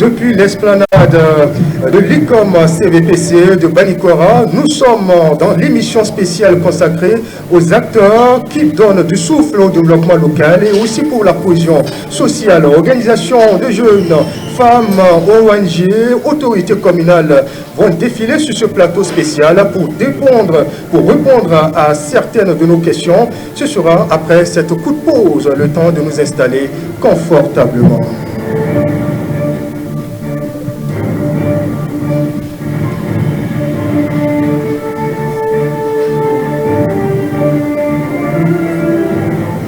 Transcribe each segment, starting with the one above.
Depuis l'esplanade de l'ICOM CVPC de Banikora, nous sommes dans l'émission spéciale consacrée aux acteurs qui donnent du souffle au développement local et aussi pour la cohésion sociale. Organisation de jeunes, femmes, ONG, autorités communales vont défiler sur ce plateau spécial pour répondre à certaines de nos questions. Ce sera après cette coup de pause, le temps de nous installer confortablement.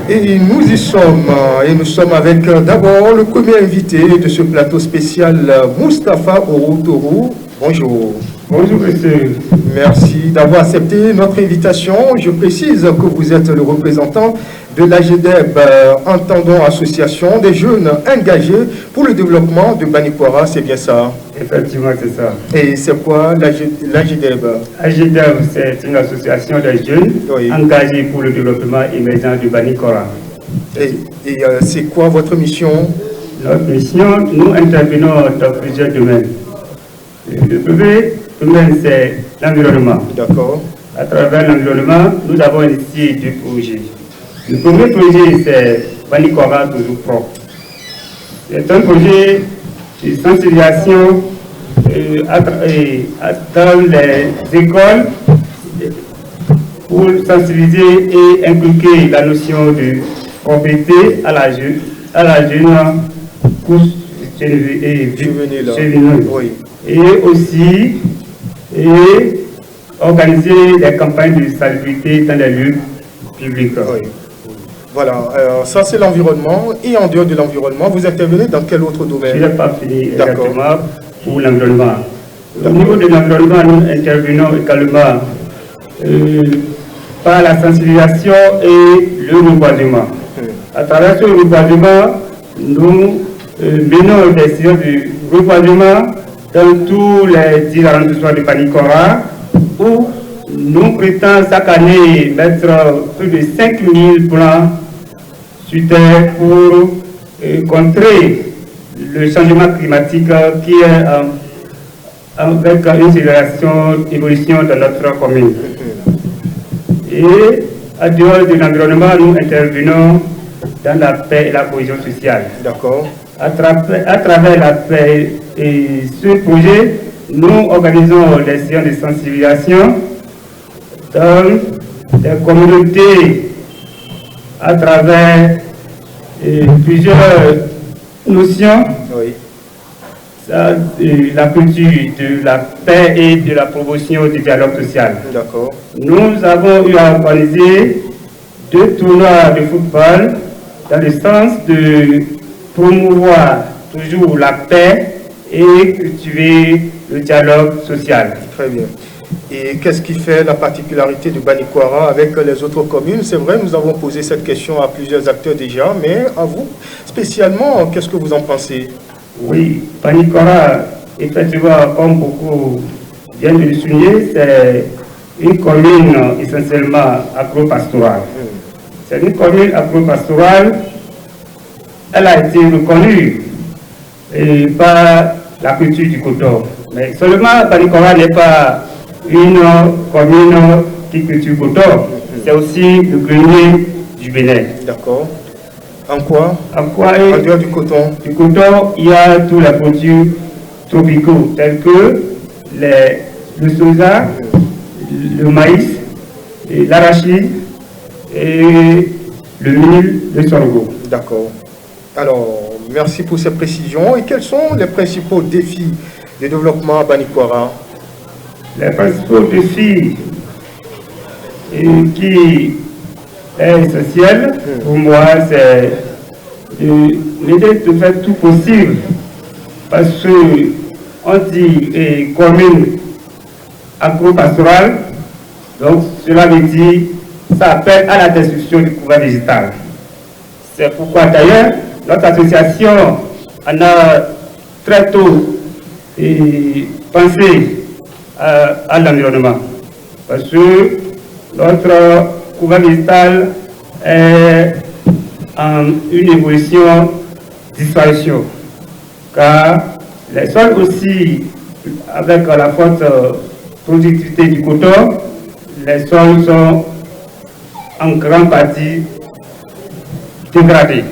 Et nous y sommes, et nous sommes avec d'abord le premier invité de ce plateau spécial, Moustapha Orotourou. Bonjour. Bonjour monsieur. Merci d'avoir accepté notre invitation. Je précise que vous êtes le représentant de l'AGEDEB, Entendons Association des jeunes engagés pour le développement de Banikora, c'est bien ça? Effectivement, c'est ça. Et c'est quoi l'AGEDEB? AGEDEB, c'est une association des jeunes engagés pour le développement émergent du Banikora. Et c'est quoi votre mission? Notre mission, nous intervenons dans plusieurs domaines. Le premier domaine, c'est l'environnement. D'accord. À travers l'environnement, nous avons initié deux projets. Le premier projet, c'est Banikora toujours propre. C'est un projet de sensibilisation dans les écoles pour sensibiliser et inculquer la notion de propriété à la jeune couche juvénile. Oui. Et aussi organiser des campagnes de salubrité dans les lieux publics. Oui. Voilà, ça c'est l'environnement. Et en dehors de l'environnement, vous intervenez dans quel autre domaine? Je n'ai pas fini exactement pour l'environnement. Au niveau de l'environnement, nous intervenons également par la sensibilisation et le reboisement. À travers ce reboisement, nous menons des séances de reboisement dans tous les 10 arrondissements de Banikora où nous prétendons chaque année mettre plus de 5000 plants sur terre pour contrer le changement climatique qui est avec une évolution de notre commune. Et à dehors de l'environnement, nous intervenons dans la paix et la cohésion sociale. D'accord. À travers la paix et ce projet, nous organisons des séances de sensibilisation dans des communautés à travers plusieurs notions. Oui. La culture de la paix et de la promotion du dialogue social. D'accord. Nous avons eu à organiser 2 tournois de football dans le sens de promouvoir toujours la paix et cultiver le dialogue social. Très bien. Et qu'est-ce qui fait la particularité de Banikora avec les autres communes? C'est vrai, nous avons posé cette question à plusieurs acteurs déjà, mais à vous, spécialement, qu'est-ce que vous en pensez? Oui, Banikora, effectivement, comme beaucoup viennent de le souligner, c'est une commune essentiellement agro-pastorale. C'est une commune agro-pastorale. Elle a été reconnue par la culture du coton. Mais seulement Banikora n'est pas une commune qui cultive coton. C'est aussi le grenier du Bénin. D'accord. En quoi? En dehors du coton. Du coton, il y a tous les produits tropicaux tels que le soja, le maïs, l'arachide et le mil, le sorgho. D'accord. Alors, merci pour ces précisions. Et quels sont les principaux défis de développement à Banikora? Les principaux défis qui est essentiel pour moi, c'est l'idée de faire tout possible parce qu'on dit commune agro-pastorale, donc cela veut dire ça appelle à la destruction du pouvoir digital. C'est pourquoi d'ailleurs notre association en a très tôt pensé à l'environnement parce que notre pouvoir digital est en une évolution disparition car Les sols aussi, avec la forte productivité du coton, les sols sont en grande partie dégradés.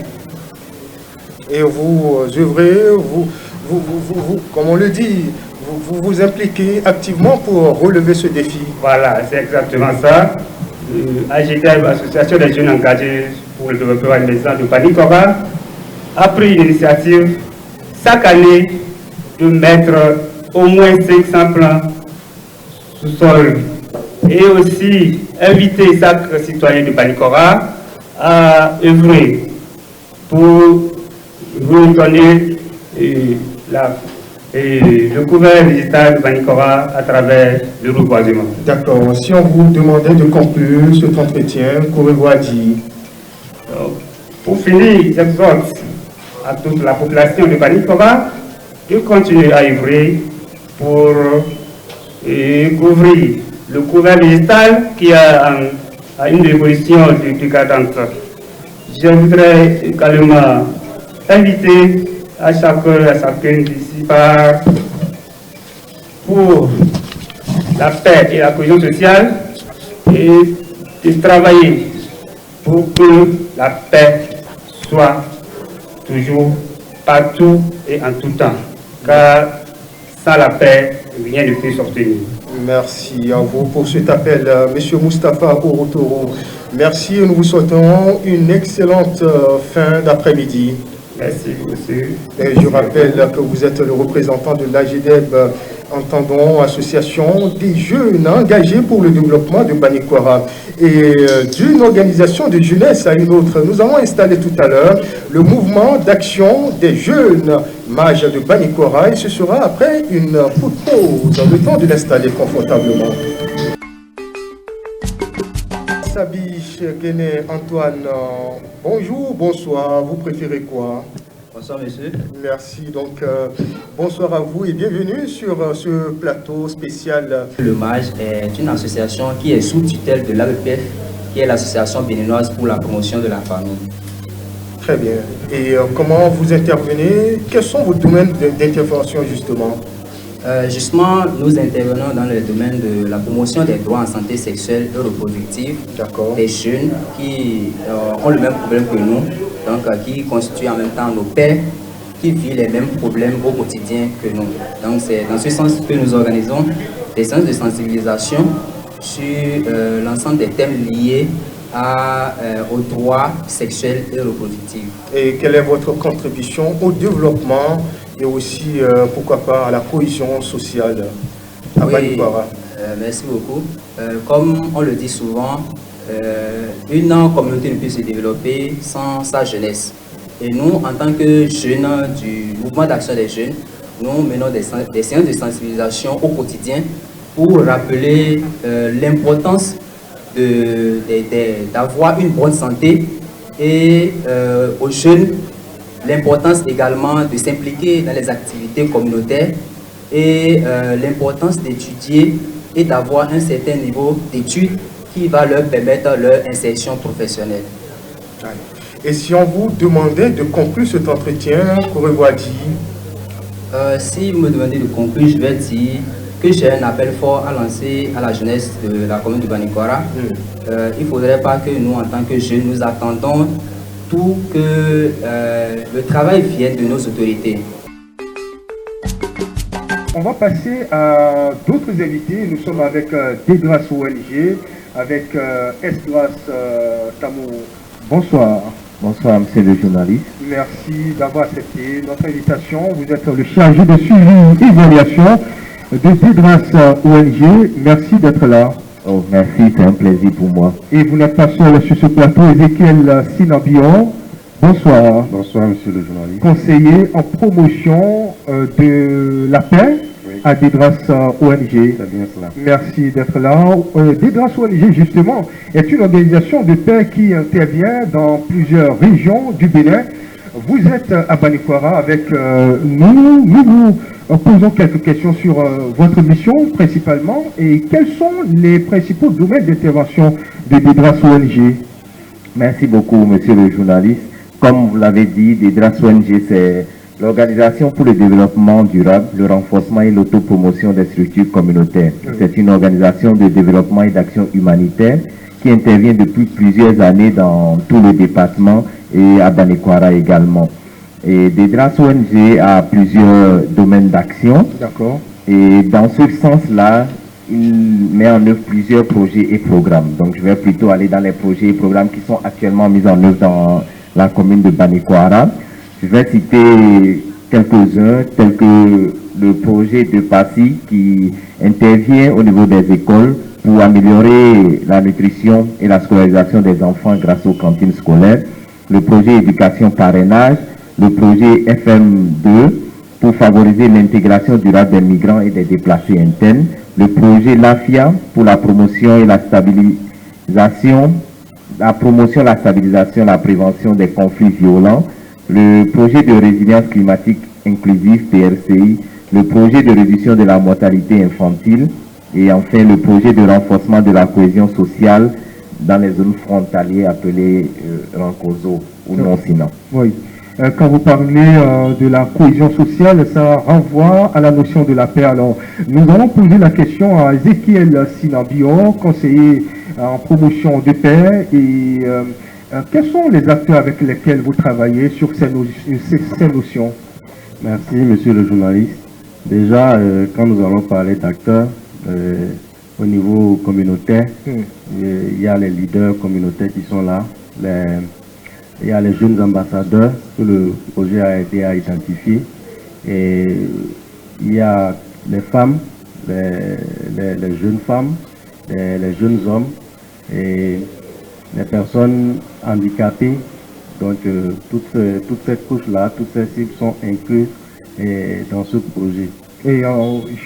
Et vous œuvrez, comme on le dit, vous vous impliquez activement pour relever ce défi. Voilà, c'est exactement ça. AGDEB, Association des jeunes engagés pour le développement des de Banikora, a pris l'initiative chaque année de mettre au moins 500 plants sous sol et aussi inviter chaque citoyen de Banikora à œuvrer pour redonner le couvert végétal de Banikora à travers le reboisement. D'accord. Si on vous demandait de conclure cet entretien, qu'aurez-vous à dire? Pour finir, j'exhorte à toute la population de Banikora de continuer à œuvrer pour couvrir le couvert végétal qui a une évolution dégradante. Je voudrais également inviter à chacun d'ici par pour la paix et la cohésion sociale et de travailler pour que la paix soit toujours partout et en tout temps. Car sans la paix, rien ne peut s'obtenir. Merci à vous pour cet appel, Monsieur Moustapha Orotoro. Merci et nous vous souhaitons une excellente fin d'après-midi. Merci, monsieur. Et je rappelle que vous êtes le représentant de l'AGDEB, entendons Association des jeunes engagés pour le développement de Banikora. Et d'une organisation de jeunesse à une autre, nous avons installé tout à l'heure le mouvement d'action des jeunes mages de Banikora et ce sera après une courte pause, le temps de l'installer confortablement. Sabiche, Guéné, Antoine, bonjour, bonsoir, vous préférez quoi? Bonsoir monsieur. Merci, donc bonsoir à vous et bienvenue sur ce plateau spécial. Le MAGE est une association qui est sous tutelle de l'AEPF, qui est l'association béninoise pour la promotion de la famille. Très bien. Et comment vous intervenez? Quels sont vos domaines d'intervention justement? Justement, nous intervenons dans le domaine de la promotion des droits en santé sexuelle et reproductive des jeunes qui ont le même problème que nous, donc qui constituent en même temps nos pairs, qui vivent les mêmes problèmes au quotidien que nous. Donc c'est dans ce sens que nous organisons des séances de sensibilisation sur l'ensemble des thèmes liés aux droits sexuels et reproductifs. Et quelle est votre contribution au développement et aussi, pourquoi pas, à la cohésion sociale à Banikora? Merci beaucoup. Comme on le dit souvent, une communauté ne peut se développer sans sa jeunesse. Et nous, en tant que jeunes du mouvement d'action des jeunes, nous menons des séances de sensibilisation au quotidien pour rappeler l'importance d'avoir une bonne santé et aux jeunes l'importance également de s'impliquer dans les activités communautaires et l'importance d'étudier et d'avoir un certain niveau d'études qui va leur permettre leur insertion professionnelle. Et si on vous demandait de conclure cet entretien, qu'aurez-vous à dire? Si vous me demandez de conclure, je vais dire que j'ai un appel fort à lancer à la jeunesse de la commune de Banikora. Il ne faudrait pas que nous, en tant que jeunes, nous attendons tout que le travail vienne de nos autorités. On va passer à d'autres invités. Nous sommes avec Dedras ONG, avec Esdras Tamou. Bonsoir. Bonsoir, monsieur le journaliste. Merci d'avoir accepté notre invitation. Vous êtes le chargé de suivi et évaluation de Dedras ONG. Merci d'être là. Oh, merci, c'est un plaisir pour moi. Et vous n'êtes pas seul sur ce plateau, Ezekiel Sinambion. Bonsoir. Bonsoir, monsieur le journaliste. Conseiller en promotion de la paix à Dedras ONG. C'est bien cela. Merci d'être là. Dedras ONG, justement, est une organisation de paix qui intervient dans plusieurs régions du Bénin. Vous êtes à Banikora avec nous. Nous vous posons quelques questions sur votre mission principalement et quels sont les principaux domaines d'intervention de Dedras ONG? Merci beaucoup, monsieur le journaliste. Comme vous l'avez dit, Dedras ONG, c'est L'Organisation pour le développement durable, le renforcement et l'autopromotion des structures communautaires. C'est une organisation de développement et d'action humanitaire qui intervient depuis plusieurs années dans tout le département et à Banikwara également. Et Dedras ONG a plusieurs domaines d'action. D'accord. Et dans ce sens-là, il met en œuvre plusieurs projets et programmes. Donc je vais plutôt aller dans les projets et programmes qui sont actuellement mis en œuvre dans la commune de Banikwara. Je vais citer quelques-uns, tels que le projet de PASSI qui intervient au niveau des écoles pour améliorer la nutrition et la scolarisation des enfants grâce aux cantines scolaires. Le projet éducation parrainage, le projet FM2 pour favoriser l'intégration durable des migrants et des déplacés internes, le projet LAFIA pour la promotion et la stabilisation, la prévention des conflits violents, le projet de résilience climatique inclusive PRCI, le projet de réduction de la mortalité infantile et enfin le projet de renforcement de la cohésion sociale dans les zones frontalières appelées Rankozo ou non-Sinan. Oui. Quand vous parlez de la cohésion sociale, ça renvoie à la notion de la paix. Alors, nous allons poser la question à Ezekiel Sinambio, conseiller en promotion de paix. Et quels sont les acteurs avec lesquels vous travaillez sur ces notions? Merci, monsieur le journaliste. Déjà, quand nous allons parler d'acteurs, au niveau communautaire, il y a les leaders communautaires qui sont là. Il y a les jeunes ambassadeurs que le projet a été à identifier. Et il y a les femmes, les jeunes femmes, les jeunes hommes et les personnes handicapées. Donc toutes ces couches-là, toutes ces cibles sont incluses dans ce projet. Et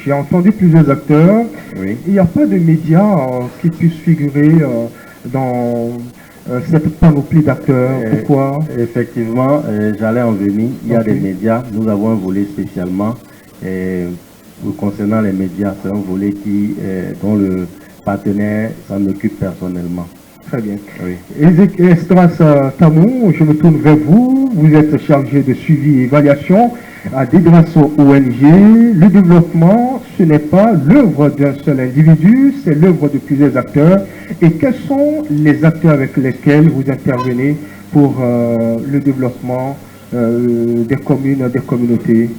j'ai entendu plusieurs acteurs. Oui. Il n'y a pas de médias qui puissent figurer dans cette panoplie d'acteurs. Pourquoi? Effectivement, j'allais en venir. Il y a des médias. Nous avons un volet spécialement concernant les médias. C'est un volet dont le partenaire s'en occupe personnellement. Très bien. Oui. Estras Tamou, je me tourne vers vous. Vous êtes chargé de suivi et évaluation à Dedrasso ONG. Le développement, ce n'est pas l'œuvre d'un seul individu, c'est l'œuvre de plusieurs acteurs. Et quels sont les acteurs avec lesquels vous intervenez pour le développement des communes, des communautés?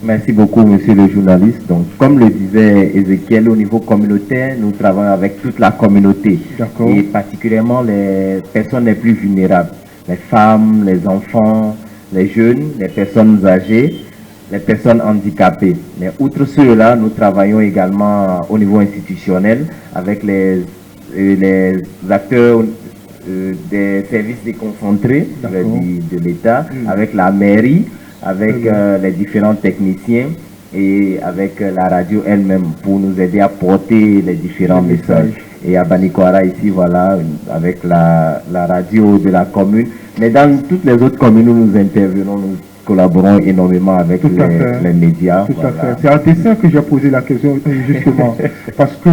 Merci beaucoup, monsieur le journaliste. Donc, comme le disait Ezekiel, au niveau communautaire, nous travaillons avec toute la communauté. Et particulièrement les personnes les plus vulnérables. Les femmes, les enfants, les jeunes, les personnes âgées, les personnes handicapées. Mais outre cela, nous travaillons également au niveau institutionnel avec les acteurs des services déconcentrés de l'État, avec la mairie, avec les différents techniciens et avec la radio elle-même pour nous aider à porter les différents messages. Et à Banikwara ici, voilà, avec la radio de la commune. Mais dans toutes les autres communes où nous intervenons, nous collaborons énormément avec les médias. Tout à fait. C'est à dessein que j'ai posé la question, justement. Parce que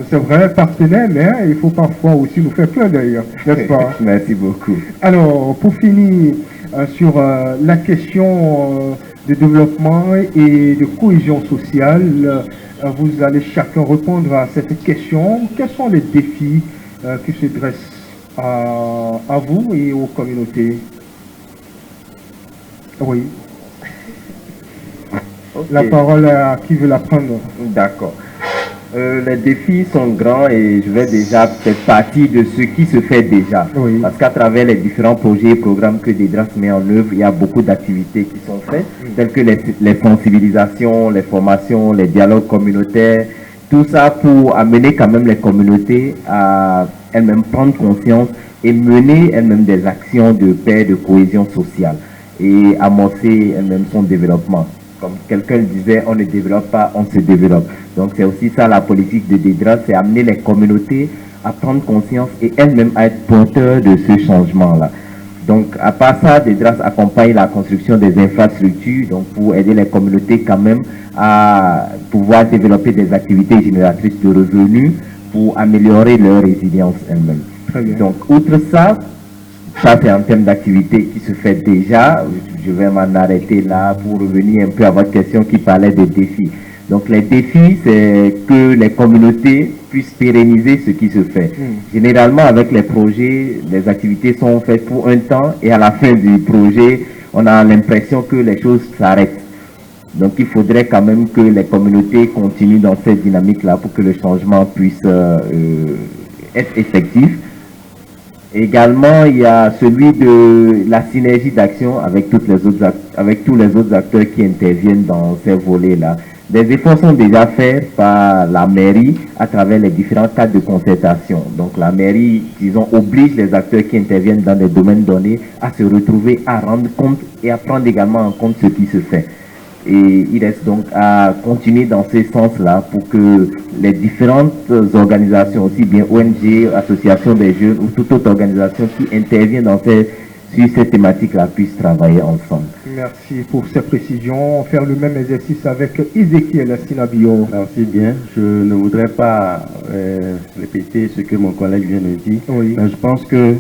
c'est vrai, partenaire, mais il faut parfois aussi nous faire peur d'ailleurs, n'est-ce pas? Merci beaucoup. Alors, pour finir sur la question de développement et de cohésion sociale, vous allez chacun répondre à cette question. Quels sont les défis qui se dressent à vous et aux communautés? Oui. Okay. La parole à qui veut la prendre? D'accord. Les défis sont grands et je vais déjà faire partie de ce qui se fait déjà. Oui. Parce qu'à travers les différents projets et programmes que Dedras met en œuvre, il y a beaucoup d'activités qui sont faites, telles que les sensibilisations, les formations, les dialogues communautaires, tout ça pour amener quand même les communautés à elles-mêmes prendre conscience et mener elles-mêmes des actions de paix, de cohésion sociale et amorcer elles-mêmes son développement. Comme quelqu'un le disait, on ne développe pas, on se développe. Donc c'est aussi ça la politique de Dedras, c'est amener les communautés à prendre conscience et elles-mêmes à être porteurs de ce changement-là. Donc à part ça, Dedras accompagne la construction des infrastructures donc pour aider les communautés quand même à pouvoir développer des activités génératrices de revenus pour améliorer leur résilience elles-mêmes. Donc outre ça, ça c'est un thème d'activité qui se fait déjà. je vais m'en arrêter là pour revenir un peu à votre question qui parlait des défis. Donc les défis, c'est que les communautés puissent pérenniser ce qui se fait. Généralement, avec les projets, les activités sont faites pour un temps et à la fin du projet, on a l'impression que les choses s'arrêtent. Donc il faudrait quand même que les communautés continuent dans cette dynamique-là pour que le changement puisse être effectif. Également, il y a celui de la synergie d'action avec tous les autres acteurs qui interviennent dans ces volets-là. Des efforts sont déjà faits par la mairie à travers les différents cadres de concertation. Donc la mairie, disons, oblige les acteurs qui interviennent dans des domaines donnés à se retrouver, à rendre compte et à prendre également en compte ce qui se fait. Et il reste donc à continuer dans ce sens-là pour que les différentes organisations, aussi bien ONG, associations des jeunes ou toute autre organisation qui intervient sur cette thématique-là puissent travailler ensemble. Merci pour ces précisions. Faire le même exercice avec Ezekiel Sinabio. Merci bien. Je ne voudrais pas répéter ce que mon collègue vient de dire. Oui. Mais je pense que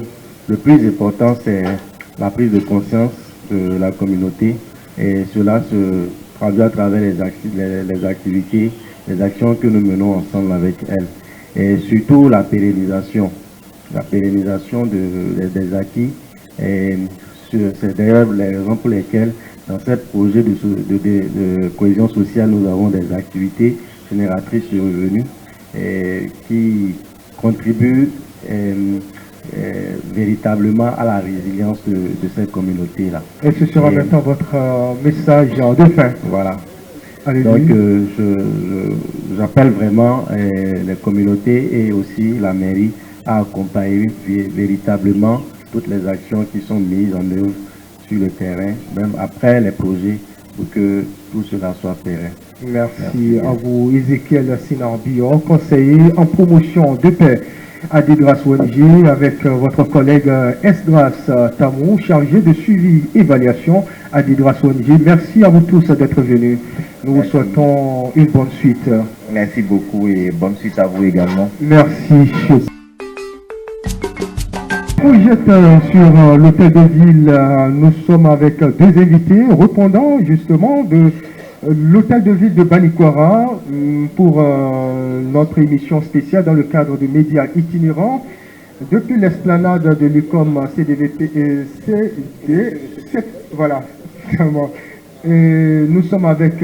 le plus important, c'est la prise de conscience de la communauté. Et cela se traduit à travers les activités, les actions que nous menons ensemble avec elles. Et surtout la pérennisation des acquis. Et c'est d'ailleurs les raisons pour lesquelles dans ce projet de cohésion sociale, nous avons des activités génératrices de revenus qui contribuent véritablement à la résilience de cette communauté-là. Et ce sera maintenant votre message de fin. Voilà. Allez-y. Donc j'appelle vraiment les communautés et aussi la mairie à accompagner véritablement toutes les actions qui sont mises en œuvre sur le terrain, même après les projets, pour que tout cela soit pérenne. Merci à vous, Ezekiel Sinabio, conseiller en promotion de paix à Adidras ONG, avec votre collègue Esdras Tamou, chargé de suivi et évaluation à Adidras ONG. Merci à vous tous d'être venus. Nous vous souhaitons une bonne suite. Merci beaucoup et bonne suite à vous également. Merci. On jette sur l'hôtel de ville. Nous sommes avec deux invités répondant justement de l'hôtel de ville de Banikwara pour notre émission spéciale dans le cadre de médias itinérants depuis l'esplanade de l'UQOM CDVP voilà. Et nous sommes avec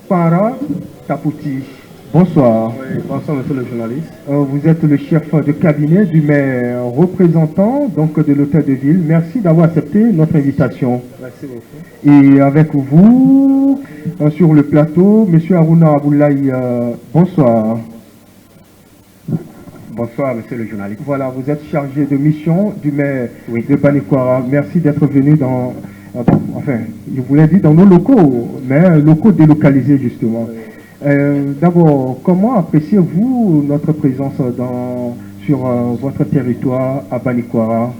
Para Tapouti. Bonsoir. Oui, bonsoir, monsieur le journaliste. Vous êtes le chef de cabinet du maire représentant donc, de l'hôtel de ville. Merci d'avoir accepté notre invitation. Merci beaucoup. Et avec vous, sur le plateau, monsieur Aruna Aboulaye, bonsoir. Bonsoir, monsieur le journaliste. Voilà, vous êtes chargé de mission du maire de Banikwara. Merci d'être venu dans, enfin, je voulais dire dans nos locaux, mais locaux délocalisés justement. D'abord, comment appréciez-vous notre présence sur votre territoire à Banikwara?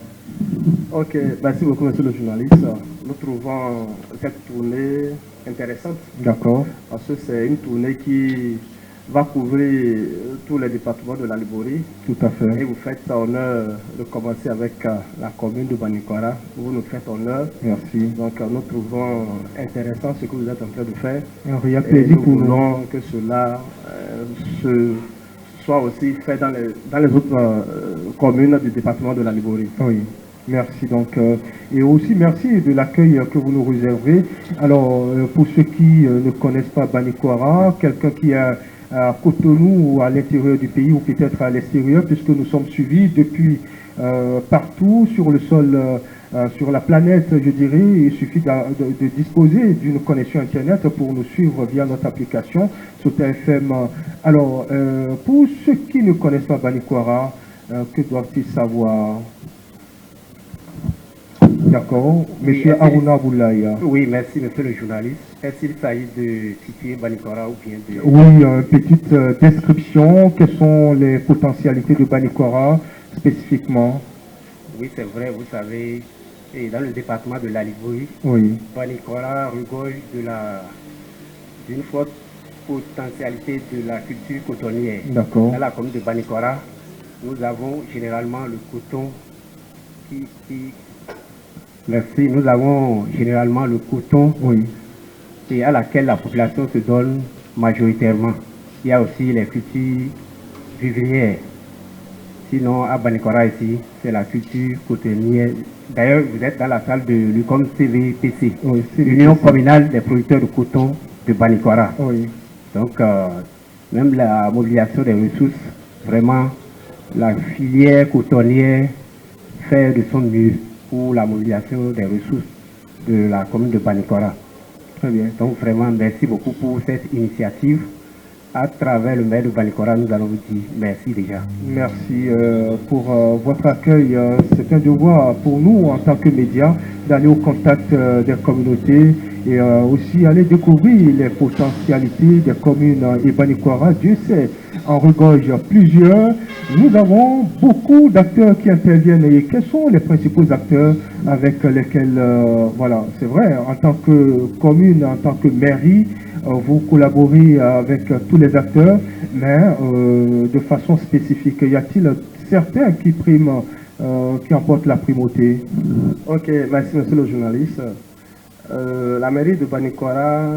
Ok, merci beaucoup, monsieur le journaliste. Nous trouvons cette tournée intéressante. D'accord. Parce que c'est une tournée qui va couvrir tous les départements de la Liborie. Tout à fait. Et vous faites honneur de commencer avec la commune de Banikwara. Vous nous faites honneur. Merci. Donc nous trouvons intéressant ce que vous êtes en train de faire. Il y a plaisir pour nous. Nous voulons que cela soit aussi fait dans les autres communes du département de la Liborie. Oui. Merci donc. Et aussi merci de l'accueil que vous nous réservez. Alors, pour ceux qui ne connaissent pas Banikwara, quelqu'un qui est à Cotonou ou à l'intérieur du pays ou peut-être à l'extérieur, puisque nous sommes suivis depuis partout sur le sol, sur la planète, je dirais. Il suffit de disposer d'une connexion Internet pour nous suivre via notre application sur TFM. Alors, pour ceux qui ne connaissent pas Banikwara, que doivent-ils savoir? D'accord. Monsieur Aruna Aboulaye. Oui, merci, monsieur le journaliste. Est-ce qu'il s'agit de situer Banikwara ou bien de... Oui, une petite description. Quelles sont les potentialités de Banikwara spécifiquement? Oui, c'est vrai, vous savez, et dans le département de la Liborie, oui. Banikwara regorge d'une forte potentialité de la culture cotonnière. D'accord. Dans la commune de Banikwara, nous avons généralement le coton qui Merci. Nous avons généralement le coton, Oui. et à laquelle la population se donne majoritairement. Il y a aussi les cultures vivrières. Sinon, à Banikora ici, c'est la culture cotonnière. D'ailleurs, vous êtes dans la salle de l'UCOM CVPC, Oui, l'Union communale des producteurs de coton de Banikora. Oui. Donc, même la mobilisation des ressources, vraiment, la filière cotonnière fait de son mieux pour la mobilisation des ressources de la commune de Banikora. Très bien. Donc, vraiment, merci beaucoup pour cette initiative. À travers le maire de Banikora, nous allons vous dire merci déjà. Merci pour votre accueil. C'est un devoir pour nous en tant que médias d'aller au contact des communautés et aussi aller découvrir les potentialités des communes. Et Banikora, Dieu sait, en regorge plusieurs. Nous avons beaucoup d'acteurs qui interviennent. Et quels sont les principaux acteurs avec lesquels, voilà, c'est vrai, en tant que commune, en tant que mairie, vous collaborez avec tous les acteurs, mais de façon spécifique. Y a-t-il certains qui priment, qui emportent la primauté? Ok, merci monsieur le journaliste. La mairie de Banikora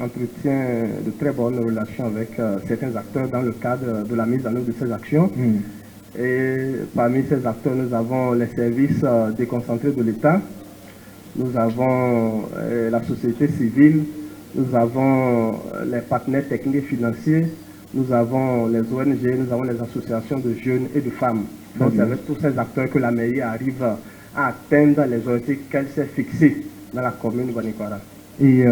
entretient de très bonnes relations avec certains acteurs dans le cadre de la mise en œuvre de ces actions. Et parmi ces acteurs, nous avons les services déconcentrés de l'État, nous avons la société civile, nous avons les partenaires techniques et financiers, nous avons les ONG, nous avons les associations de jeunes et de femmes. Donc c'est avec tous ces acteurs que la mairie arrive à atteindre les objectifs qu'elle s'est fixés dans la commune de Banikora. Et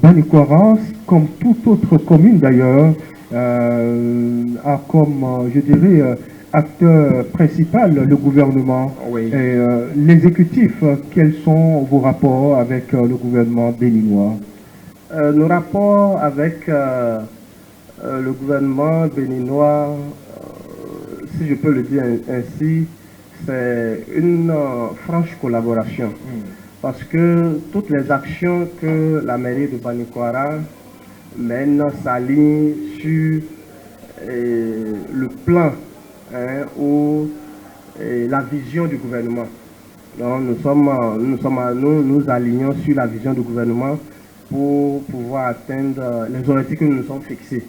Banikora, comme toute autre commune d'ailleurs, a comme, je dirais, acteur principal le gouvernement. Oui. Et l'exécutif, quels sont vos rapports avec le gouvernement béninois? Nos rapports avec le gouvernement béninois, si je peux le dire ainsi, c'est une franche collaboration. Parce que toutes les actions que la mairie de Banikora mène s'alignent sur le plan ou la vision du gouvernement. Donc nous alignons sur la vision du gouvernement pour pouvoir atteindre les objectifs que nous nous sommes fixés.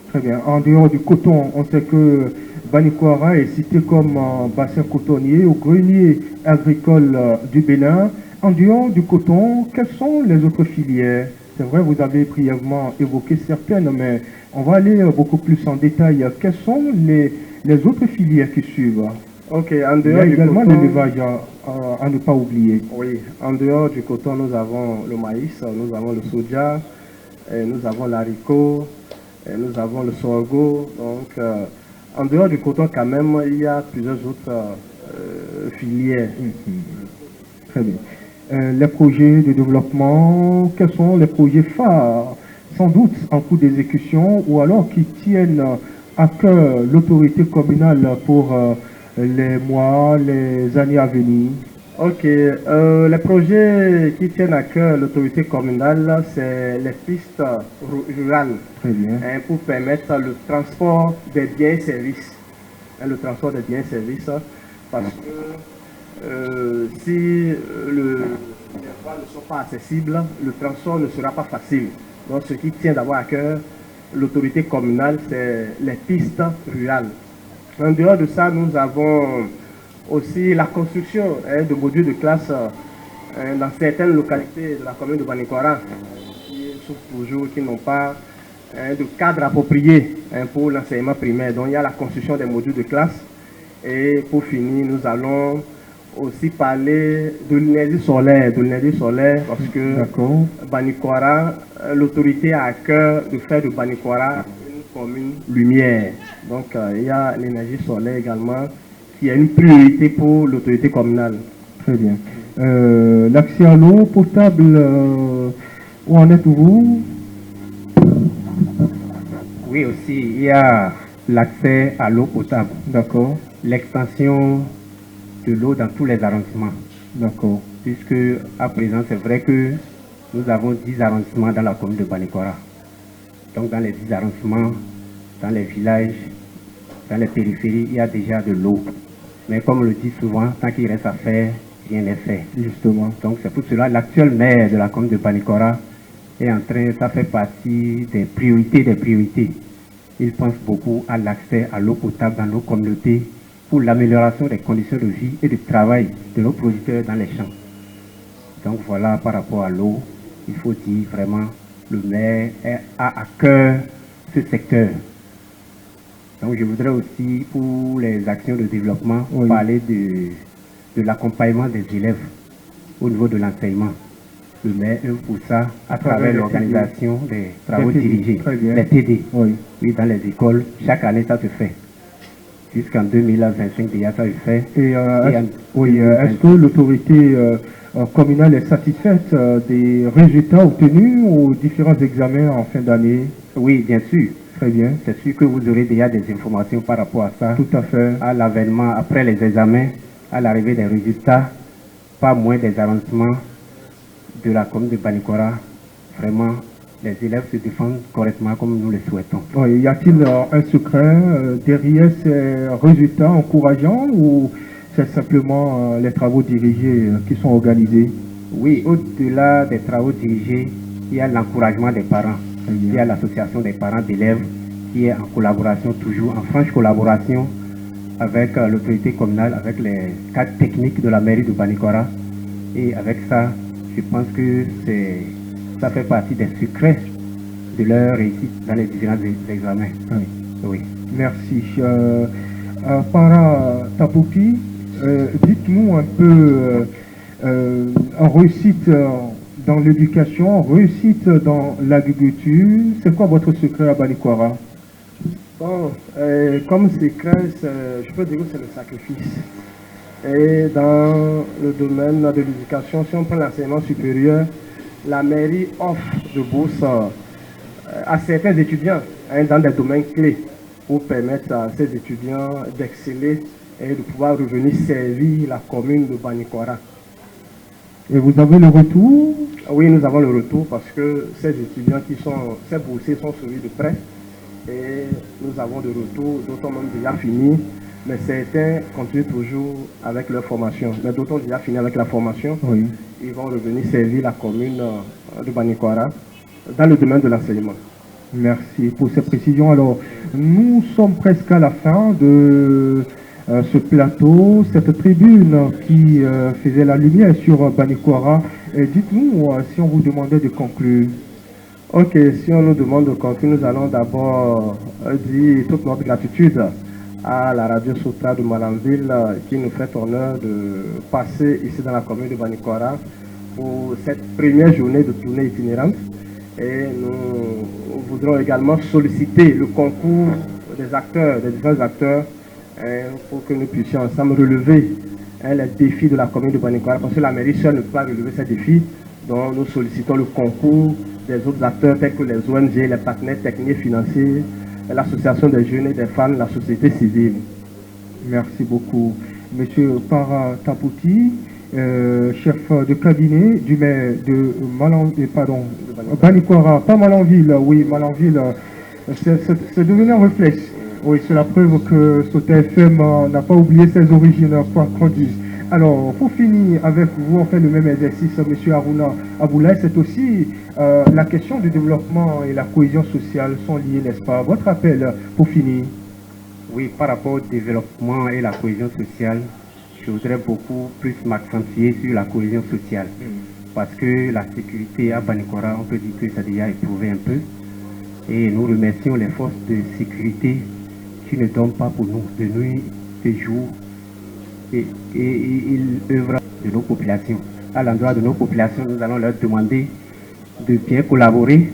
Très bien. En dehors du coton, on sait que Banikora est cité comme bassin cotonnier au grenier agricole du Bénin. En dehors du coton, quelles sont les autres filières? C'est vrai, vous avez brièvement évoqué certaines, mais on va aller beaucoup plus en détail. Quelles sont les autres filières qui suivent? Ok, Il en y dehors a du également coton, l'élevage à ne pas oublier. oui, en dehors du coton, nous avons le maïs, nous avons le soja, nous avons l'haricot, nous avons le sorgho. Donc, en dehors du coton, quand même, il y a plusieurs autres filières. Très bien. Les projets de développement, quels sont les projets phares, sans doute en cours d'exécution, ou alors qui tiennent à cœur l'autorité communale pour les mois, les années à venir? Ok, les projets qui tiennent à cœur l'autorité communale, c'est les pistes rurales. Très bien. Pour permettre le transport des biens et services. Le transport des biens et services, parce que si les voies ne sont pas accessibles, le transport ne sera pas facile. Donc ce qui tient d'abord à cœur l'autorité communale, c'est les pistes rurales. En dehors de ça, nous avons aussi la construction de modules de classe dans certaines localités de la commune de Banikora qui souffrent toujours, qui n'ont pas de cadre approprié pour l'enseignement primaire. Donc il y a la construction des modules de classe. Et pour finir, nous allons aussi parler de l'énergie solaire, parce que Banikora, l'autorité a à cœur de faire de Banikora une commune lumière. Donc il y a l'énergie solaire également qui est une priorité pour l'autorité communale. Très bien. L'accès à l'eau potable, où en êtes-vous? Oui, aussi, il y a l'accès à l'eau potable. D'accord. L'extension de l'eau dans tous les arrondissements. D'accord. Puisque, à présent, c'est vrai que nous avons 10 arrondissements dans la commune de Banikora. Donc, dans les 10 arrondissements, dans les villages, dans les périphéries, il y a déjà de l'eau. Mais comme on le dit souvent, tant qu'il reste à faire, rien n'est fait, justement. Donc c'est pour cela l'actuel maire de la commune de Banikora est en train, ça fait partie des priorités. Il pense beaucoup à l'accès à l'eau potable dans nos communautés pour l'amélioration des conditions de vie et de travail de nos producteurs dans les champs. Donc voilà, par rapport à l'eau, il faut dire vraiment, le maire a à cœur ce secteur. Donc je voudrais aussi, pour les actions de développement, parler de l'accompagnement des élèves au niveau de l'enseignement. Le maire œuvre pour ça à travers l'organisation des travaux dirigés, les TD, oui, dans les écoles. Chaque année, ça se fait. Jusqu'en 2025, déjà, ça se fait. Et est-ce que l'autorité communale est satisfaite des résultats obtenus aux différents examens en fin d'année? Oui, bien sûr. Très bien. C'est sûr que vous aurez déjà des informations par rapport à ça. Tout à fait. À l'avènement, après les examens, à l'arrivée des résultats, pas moins des avancements de la commune de Banikora. Vraiment, les élèves se défendent correctement comme nous le souhaitons. Oui, y a-t-il un secret derrière ces résultats encourageants ou c'est simplement les travaux dirigés qui sont organisés? Oui, au-delà des travaux dirigés, il y a l'encouragement des parents. Il y a l'association des parents d'élèves qui est en collaboration, toujours en franche collaboration avec l'autorité communale, avec les cadres techniques de la mairie de Banikora. Et avec ça, je pense que ça fait partie des secrets de leur réussite dans les différents examens. Oui. Oui. Merci. Para Tapouki, dites-nous un peu en réussite dans l'éducation, réussite dans l'agriculture. C'est quoi votre secret à Banikora? Bon, comme secret, je peux dire que c'est le sacrifice. Et dans le domaine de l'éducation, si on prend l'enseignement supérieur, la mairie offre de bourses à certains étudiants dans des domaines clés pour permettre à ces étudiants d'exceller et de pouvoir revenir servir la commune de Banikora. Et vous avez le retour? Oui, nous avons le retour parce que ces étudiants ces boursiers sont suivis de près et nous avons de retour, d'autres ont même déjà fini. Mais certains continuent toujours avec leur formation. Mais d'autres ont déjà fini avec la formation. Oui. Ils vont revenir servir la commune de Banikora dans le domaine de l'enseignement. Merci pour ces précisions. Alors, nous sommes presque à la fin de ce plateau, cette tribune qui faisait la lumière sur Banikora. Dites-nous si on vous demandait de conclure. Ok, si on nous demande de conclure, nous allons d'abord dire toute notre gratitude à la radio Sotra de Malanville qui nous fait honneur de passer ici dans la commune de Banikora pour cette première journée de tournée itinérante. Et nous voudrons également solliciter le concours des acteurs, des différents acteurs, pour que nous puissions ensemble relever les défis de la commune de Banikora, parce que la mairie seule ne peut pas relever ces défis. Donc nous sollicitons le concours des autres acteurs tels que les ONG, les partenaires techniques et financiers, l'association des jeunes et des femmes, la société civile. Merci beaucoup. Monsieur Para Tapouti, chef de cabinet du maire de Banikora, pas Malanville, oui, Malanville, c'est devenu un réflexe. Oui, c'est la preuve que Sauter FM n'a pas oublié ses origines, quoi qu'on dise. Alors, pour finir avec vous, on fait le même exercice, M. Harouna Aboulaye, c'est aussi la question du développement et la cohésion sociale sont liées, n'est-ce pas? Votre appel pour finir? Oui, par rapport au développement et la cohésion sociale, je voudrais beaucoup plus m'accentuer sur la cohésion sociale. Parce que la sécurité à Banikora, on peut dire que ça a déjà éprouvé un peu. Et nous remercions les forces de sécurité qui ne dorment pas pour nous, de nuit, de jour. Et ils œuvrent de nos populations. À l'endroit de nos populations, nous allons leur demander de bien collaborer,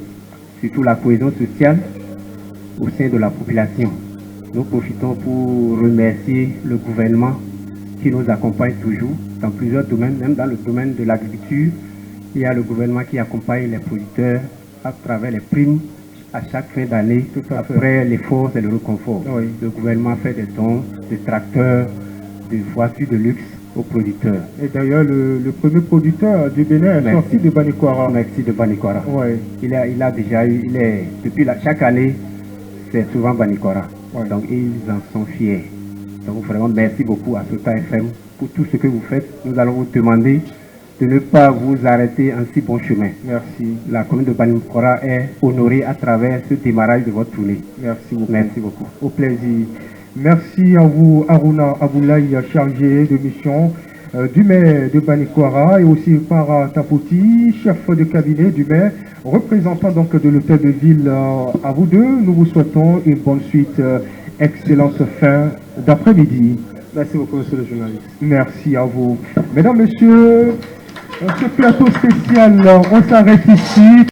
surtout la cohésion sociale au sein de la population. Nous profitons pour remercier le gouvernement qui nous accompagne toujours dans plusieurs domaines, même dans le domaine de l'agriculture. Il y a le gouvernement qui accompagne les producteurs à travers les primes à chaque fin d'année, après les forces et le reconfort. Oui. Le gouvernement fait des dons de tracteurs, de voitures de luxe aux producteurs. Et d'ailleurs, le premier producteur du Bénin est sorti de Banikora. Merci de Banikora. Ouais. Il a déjà eu, depuis chaque année, c'est souvent Banikora. Ouais. Donc ils en sont fiers. Donc vraiment, merci beaucoup à Sota FM pour tout ce que vous faites. Nous allons vous demander de ne pas vous arrêter en si bon chemin. Merci. La commune de Banikora est honorée à travers ce démarrage de votre tournée. Merci beaucoup. Merci beaucoup. Au plaisir. Merci à vous, Aruna Aboulaye, chargé de mission du maire de Banikora, et aussi par Tapoti, chef de cabinet du maire, représentant donc de l'hôtel de ville. À vous deux, nous vous souhaitons une bonne suite, excellente fin d'après-midi. Merci beaucoup, monsieur le journaliste. Merci à vous. Mesdames, Messieurs, ce plateau spécial, on s'arrête ici.